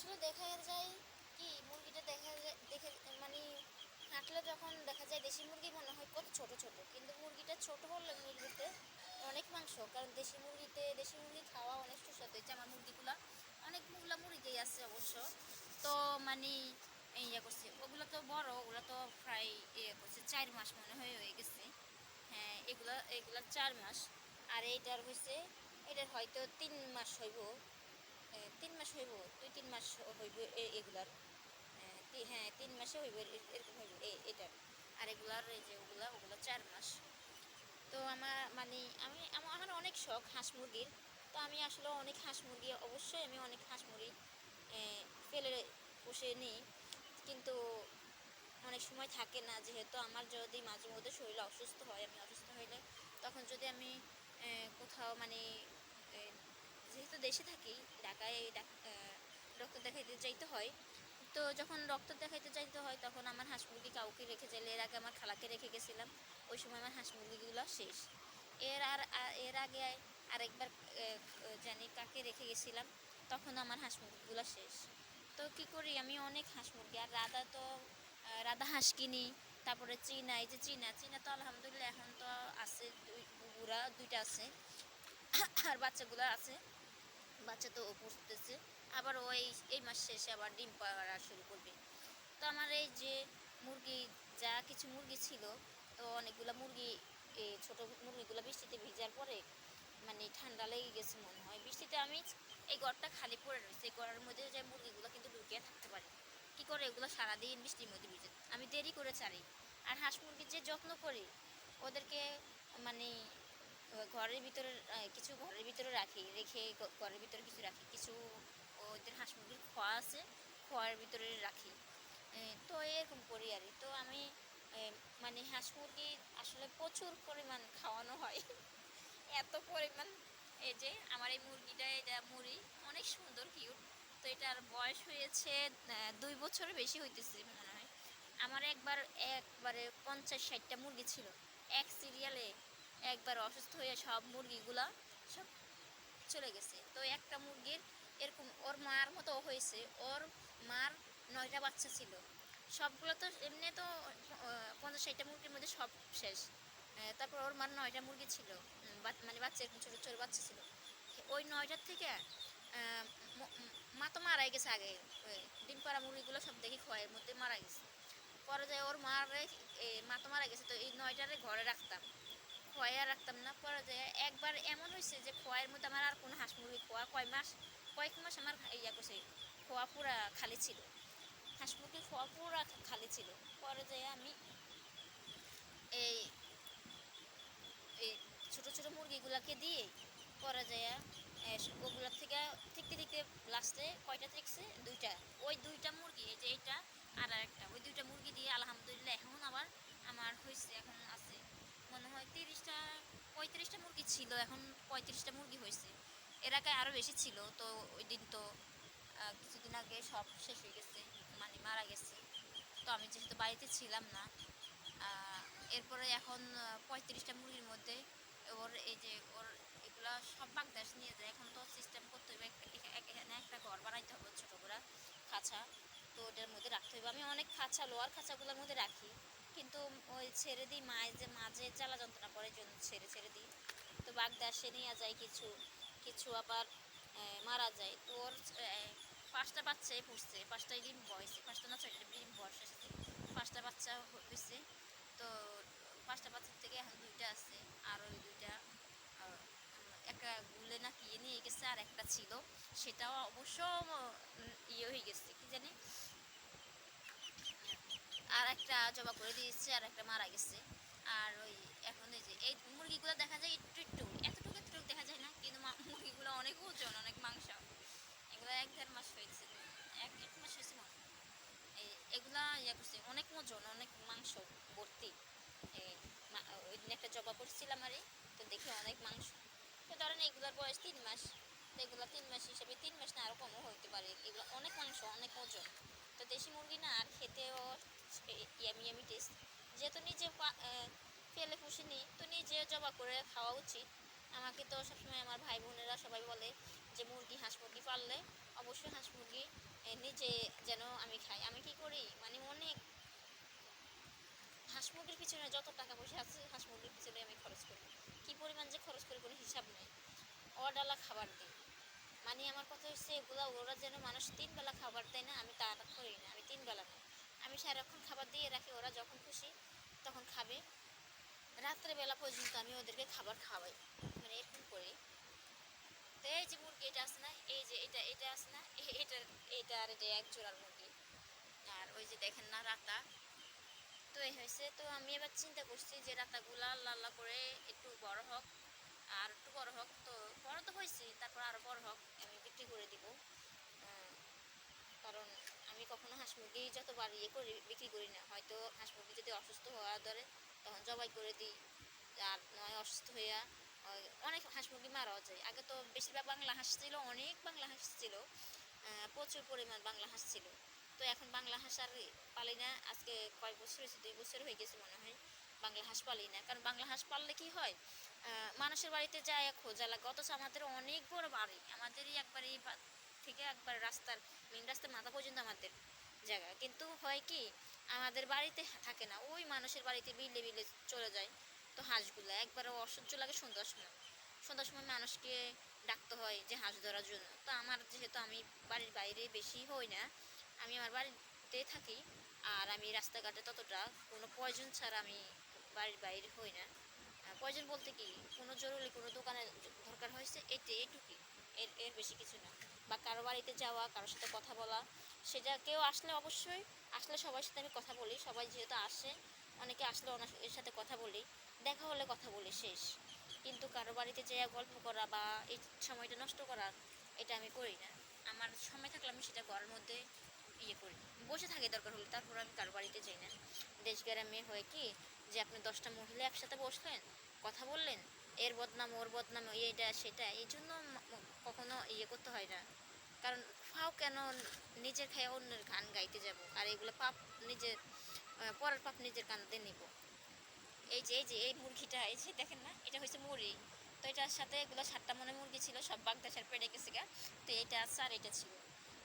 আসলে দেখা যায় কি মুরগিটা দেখে মানে হাঁটলে যখন দেখা যায় দেশি মুরগি মনে হয় কত ছোট ছোট, কিন্তু মুরগিটা ছোট হলে মুরগিতে অনেক মাংস। কারণ দেশি মুরগি খাওয়া অনেক সুস্বাদু। এই যে আমার মুরগিগুলা অনেকগুলা মুরগি আছে অবশ্য। তো মানে ইয়ে করছে, ওগুলো তো বড়, ওগুলো তো প্রায় ইয়ে করছে 4 মাস মনে হয়ে গেছে। হ্যাঁ, এগুলা এগুলা 4 মাস। আর এইটার হয়েছে, এটার হয়তো 3 মাস হইব। 3 মাস হইব, 2-3 মাস হইব এগুলার। হ্যাঁ, 3 মাসে হইব, এরকম হইব এটার। আর এগুলার এই যে ওগুলা 4 মাস। তো আমার মানে আমার অনেক শখ হাঁস মুরগির। তো আমি আসলে অনেক হাঁস মুরগি, অবশ্যই আমি অনেক হাঁস মুরগি ফেলে পুষে নিই। কিন্তু অনেক সময় থাকে না, যেহেতু আমার যদি মাঝে মধ্যে শরীর অসুস্থ হয়, আমি অসুস্থ হইলে তখন যদি আমি কোথাও মানে যেহেতু দেশে থাকি, ঢাকায় ডক্টর দেখাইতে যাইতে হয়। তো যখন ডক্টর দেখাইতে যাইতে হয় তখন আমার হাঁস মুরগি কাউকে রেখে যাইলে, এর আগে আমার খালাকে রেখে গেছিলাম, ওই সময় আমার হাঁস মুরগিগুলো শেষ। এর আগে আরেকবার জানি কাকে রেখে গেছিলাম, তখন আমার হাঁস মুরগিগুলো শেষ। তো কি করি, আমি অনেক হাঁস মুরগি, আর রাধা হাঁস কিনি। তারপরে চীনা, এই যে চীনা চীনা তো আলহামদুলিল্লাহ এখন তো আছে, বুড়া 2টা আছে, আর বাচ্চাগুলো আছে, বাচ্চা তো পড়তেছে। আবার ওই এই মাস শেষে আবার ডিম পাড়া শুরু করবে। তো আমার এই যে মুরগি, যা কিছু মুরগি ছিল, তো অনেকগুলো মুরগি, এই ছোটো মুরগিগুলো বৃষ্টিতে ভিজার পরে মানে ঠান্ডা লেগে গেছে মনে হয় বৃষ্টিতে। আমি এই ঘরটা খালি পড়ে রয়েছে, এই ঘরের মধ্যে যে মুরগিগুলো কিন্তু ঢুকিয়ে থাকতে পারি, কী করে এগুলো সারাদিন বৃষ্টির মধ্যে ভিজে, আমি দেরি করে ছাড়ি। আর হাঁস মুরগির যে যত্ন করি ওদেরকে, মানে ঘরের ভিতরে ঘরের ভিতরে কিছু রাখি, কিছু ওদের হাঁস মুরগির খোয়া আছে, খোয়ার ভিতরে রাখি। তো এরকম করি আর তো আমি মানে হাঁস মুরগি আসলে প্রচুর পরিমাণ খাওয়ানো হয়। এত পরিমাণ। এই যে আমার এই মুরগিটা, এটা মুড়ি, অনেক সুন্দর কিউট। তো এটার বয়স হয়েছে 2 বছরের বেশি হইতেছে মনে হয়। আমার একবারে 50-60টা মুরগি ছিল এক সিরিয়ালে। একবার অসুস্থ হয়ে সব মুরগিগুলা সব চলে গেছে। তো একটা মুরগির এরকম ওর মার মতো হয়েছে, ওর মার 9টা বাচ্চা ছিল। সবগুলো তো এমনি তো 50-60টা মুরগির মধ্যে সব শেষ। তারপর ওর মার 9টা মুরগি ছিল, মানে বাচ্চা, এরকম ছোটো ছোটো বাচ্চা ছিল। ওই 9টার থেকে মা তো মারাই গেছে আগে। ডিম পাড়া মুরগিগুলো সব দেখি খোয়ের মধ্যে মারা গেছে। পরে যায় ওর মা তো মারা গেছে, তো এই 9টারে ঘরে রাখতাম, খোয়া রাখতাম না। পরে যায় একবার এমন হয়েছে যে খোয়ার মধ্যে আমার আর কোনো হাঁস মুরগি, কয়েক মাস আমার ইয়া করছে, খোয়া পুরা খালি ছিল, হাঁস মুরগির খোয়া পুরা খালি ছিল। পরে যায় আমি এই এই ছোটো ছোটো মুরগিগুলাকে দিয়ে পরে যায় ওগুলোর থেকে ঠিকতে ঠিকতে লাস্টে কয়টা থাকছে, 2টা। ওই 2টা মুরগি, এই যে এইটা আর একটা, ওই 2টা মুরগি দিয়ে আলহামদুলিল্লাহ এখন আবার আমার হয়েছে, এখন আছে মনে হয় 35টা মুরগি ছিল, এখন 35টা মুরগি হয়েছে। এর আগে আরও বেশি ছিল। তো ওই দিন তো কিছুদিন আগে সব শেষ হয়ে গেছে, মানে মারা গেছে। তো আমি যেহেতু বাড়িতে ছিলাম না, এরপরে এখন 35টা মুরগির মধ্যে এই যে এগুলা সব বাংলাদেশ নিয়ে যায়। এখন তো সিস্টেম করতে হবে, এখানে একটা ঘর বানাইতে হবে ছোটো করে, খাঁচা। তো ওটার মধ্যে রাখতে হবে। আমি অনেক খাঁচা, লোয়ার খাঁচাগুলোর মধ্যে রাখি, কিন্তু ওই ছেড়ে দিই, মাঝে জ্বালা যন্ত্রণা করে জন্য ছেড়ে দিই। তো বাগদাসে নিয়ে যায় কিছু, কিছু আবার মারা যায়। তো ওর 5টা বাচ্চাই পড়ছে, 5টাই ডিম বয়সে, 5টা না 6টা ডিম বয়স এসেছে, 5টা বাচ্চা হয়েছে। তো 5টা বাচ্চার থেকে এখন 2টা আছে, আর ওই 2টা একটা গুলে না কি নিয়ে গেছে, আর একটা ছিল সেটাও অবশ্য ইয়ে হয়ে গেছে, কি জানি, আর একটা জবা করে দিয়েছে, আর একটা মারা গেছে। আর ওই এখন এই যে এই মুরগিগুলো দেখা যায় একটু এতটুকু দেখা যায় না, কিন্তু মুরগিগুলো অনেক ওজন, অনেক মাংস। এগুলো 1-1.5 মাস হয়েছে, 1 মাস হয়েছে মনে হয়। এগুলা ইয়া করছে, অনেক ওজন, অনেক মাংস ভর্তি। ওই দিন একটা জবা করছিলাম আরে, তো দেখি অনেক মাংস। তো ধরেন এগুলোর বয়স 3 মাস, তো এগুলো 3 মাস হিসেবে 3 মাস না আরও কমও হইতে পারে। এগুলো অনেক মাংস, অনেক ওজন। তো দেশি মুরগি না, আর খেতেও ইয়ামি টেস্ট। যেহেতু নিজে ফেলে পুষিনি, তো নিজে জবা করে খাওয়া উচিত। আমাকে তো সবসময় আমার ভাই বোনেরা সবাই বলে যে হাঁস মুরগি পাললে অবশ্যই হাঁস মুরগি যে যেন আমি খাই। আমি কি করি মানে অনেক হাঁস মুরগির পিছনে যত টাকা পয়সা আছে হাঁস মুরগির পিছনে আমি খরচ করি। কি পরিমাণ যে খরচ করি কোনো হিসাব নেই। অডালা খাবার দিই। মানে আমার কথা হচ্ছে এগুলা ওরা যেন মানুষ 3 বেলা খাবার দেয় না, আমি তা করি না। আমি 3 বেলা না, আমি সারাক্ষণ খাবার দিয়ে রাখি। ওরা যখন খুশি তখন খাবে। রাত্রেবেলা পর্যন্ত আমি ওদেরকে খাবার খাওয়াই, মানে এরকম করি। তো এই যে মুরগি এটা আছে না, এই যে এটা আছে না, এটা আর এটা এক জোড়ার মুরগি। আর ওই যে দেখেন না রাতা, তো এই হয়েছে। তো আমি এবার চিন্তা করছি যে রাতাগুলা আল্লাহ আল্লাহ করে একটু বড় হোক, আর একটু বড় হোক। তো বড় তো হয়েছি, তারপর আরো বড় হোক, আমি বিক্রি করে দিব। কারণ আমি কখনো হাঁস মুরগি যতবার ইয়ে করি বিক্রি করি না। হয়তো হাঁস মুরগি যদি অসুস্থ হওয়া ধরে তখন জবাই করে দিই, আর নয় অসুস্থ হইয়া অনেক হাঁস মুরগি মারাও যায়। আগে তো বেশিরভাগ বাংলা হাঁস ছিল, অনেক বাংলা হাঁস ছিল, প্রচুর পরিমাণ বাংলা হাঁস ছিল। তো এখন বাংলা হাঁস আর পালি না। আজকে কয়েক বছর হয়েছে, 2 বছর হয়ে গেছে মনে হয় বাংলা হাঁস পালি না। কারণ বাংলা হাঁস পাললে কি হয়, মানুষের বাড়িতে যায় খোঁজা লাগে। অথচ আমাদের অনেক বড় বাড়ি, আমাদেরই একবার এই থেকে একবার রাস্তার মেন রাস্তার মাথা পর্যন্ত আমাদের জায়গা, কিন্তু হয় কি আমাদের বাড়িতে থাকে না, ওই মানুষের বাড়িতে বিলে বিলে চলে যায়। তো হাঁসগুলো একবারে অসহ্য লাগে। সন্ধ্যার সময় মানুষকে ডাকতে হয় যে হাঁস ধরার জন্য। তো আমার যেহেতু আমি বাড়ির বাইরে বেশি হই না, আমি আমার বাড়িতে থাকি, আর আমি রাস্তাঘাটে ততটা কোনো প্রয়োজন ছাড়া আমি বাড়ির বাইরে হই না। প্রয়োজন বলতে কি, কোনো জরুরি কোনো দোকানে দরকার হয়েছে, এইটুকুই, এর বেশি কিছু না। বা কারো বাড়িতে যাওয়া, কারোর সাথে কথা বলা, সেটা কেউ আসলে অবশ্যই আসলে সবার সাথে আমি কথা বলি। সবাই যেহেতু আসে, অনেকে আসলে এর সাথে কথা বলি, দেখা হলে কথা বলি, শেষ। কিন্তু কারো বাড়িতে যেয়ে গল্প করা বা এই সময়টা নষ্ট করা, এটা আমি করি না। আমার সময় থাকলে আমি সেটা ঘরের মধ্যে ইয়ে করি, বসে থাকি দরকার হলে, তারপর আমি কারো বাড়িতে যাই না। দেশ গ্রামে হয় কি যে আপনি 10টা মহিলা একসাথে বসলেন, কথা বললেন, এর বদনাম ওর বদনাম, এইটা সেটা, এই জন্য কখনো ইয়ে করতে হয় না। কারণ ফাও কেন নিজের খেয়ে অন্যের গান গাইতে যাব, আর এগুলো পাপ নিজের, পরের পাপ নিজের কাঁধে নিব। এই যে এই মুরগিটা, এই যে দেখেন না, এটা হচ্ছে মুড়ি। তো এটার সাথে এগুলো 7টা মনে মুরগি ছিল, সব বাগদাসার পেড়ে গেছে গা। তো এটা আছে আর এটা ছিল।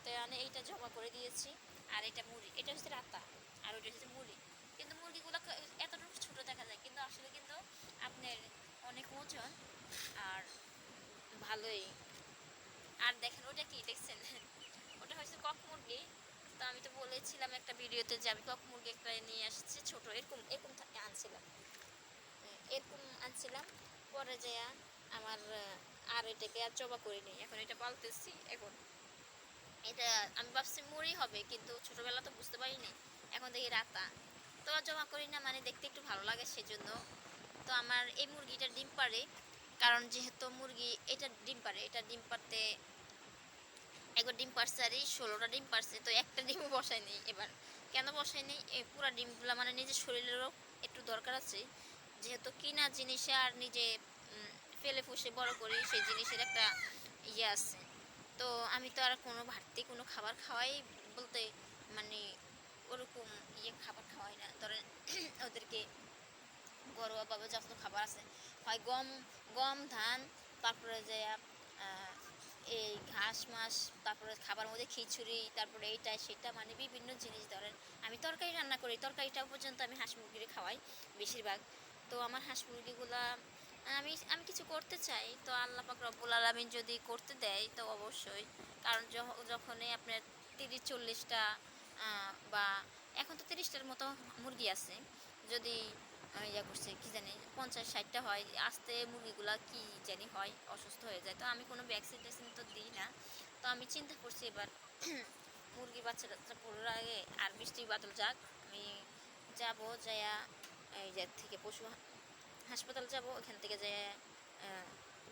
তো আমি এইটা জমা করে দিয়েছি। আর এটা মুড়ি, এটা হচ্ছে রাতা, আর ওইটা হচ্ছে মুড়ি। কিন্তু মুরগিগুলো এতটুকু ছোট দেখা যায়, কিন্তু আসলে কিন্তু আপনার অনেক ওজন, আর ভালোই। আর দেখেন ওটা কি দেখছেন, ওটা হচ্ছে কক মুরগি। তো আমি তো বলেছিলাম একটা ভিডিওতে যে আমি কক মুরগি একটা নিয়ে আসছি, ছোট এরকম এরকম আনছিলাম, এরকম আনছিলাম। পরে যেয়া আমার আর এটাকে আর জবা করিনি, এখন এটা পালতেছি। এখন এটা আমি ভাবছি মুড়ি হবে, কিন্তু ছোটবেলা তো বুঝতে পারিনি, এখন দেখি রাতা। তো আর জমা করি না, মানে দেখতে একটু ভালো লাগে সেজন্য। তো আমার এই মুরগিটা ডিম পারে, কারণ যেহেতু মুরগি এটা ডিম পারে, এটা ডিম পারতে একবার ডিম পারছে, আর এই 16টা ডিম পারছে। তো একটা ডিমও বসাই নেই এবার। কেন বসাই নেই, এই পুরা ডিমগুলো মানে নিজের শরীরেরও একটু দরকার আছে। যেহেতু কিনা জিনিসে আর নিজে ফেলে ফুসে বড় করি, সেই জিনিসের একটা ইয়ে আছে। তো আমি তো আর কোনো বাড়তি কোনো খাবার খাওয়াই বলতে, মানে ওরকম ইয়ে খাবার খাওয়াই না। ধরেন ওদেরকে ঘরোয়াভাবে যত খাবার আছে, হয় গম, ধান, তারপরে যে এই ঘাস মাস, তারপরে খাবার মধ্যে খিচুড়ি, তারপরে এইটা সেটা, মানে বিভিন্ন জিনিস। ধরেন আমি তরকারি রান্না করি, তরকারিটাও পর্যন্ত আমি হাঁস মুরগিরে খাওয়াই বেশিরভাগ। তো আমার হাঁস মুরগিগুলা আমি কিছু করতে চাই, তো আল্লাহ পাক রব্বুল আলামিন যদি করতে দেয় তো অবশ্যই। কারণ যখনই আপনার 30-40টা বা এখন তো 30টার মতো মুরগি আছে, যদি ইয়া করছে কি জানি 50-60টা হয়, আস্তে মুরগিগুলা কি জানি হয়, অসুস্থ হয়ে যায়। তো আমি কোনো ভ্যাকসিন ট্যাকসিন তো দিই না। তো আমি চিন্তা করছি এবার মুরগির বাচ্চা টাচ্চা পড়ার আগে আর বৃষ্টি বাদল যাক, আমি যাব যাইয়া এই যে থেকে পশু হাসপাতাল যাব, ওখান থেকে যাইয়া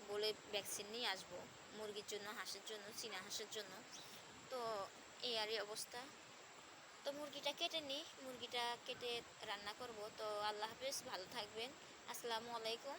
বলে ভ্যাকসিন নিয়ে আসবো মুরগির জন্য, হাঁসের জন্য, চীনা হাঁসের জন্য। তো এই আর এই অবস্থা। তো মুরগিটা কেটে নিই, মুরগিটা কেটে রান্না করব। তো আল্লাহ হাফেজ, ভালো থাকবেন, আসসালামু আলাইকুম।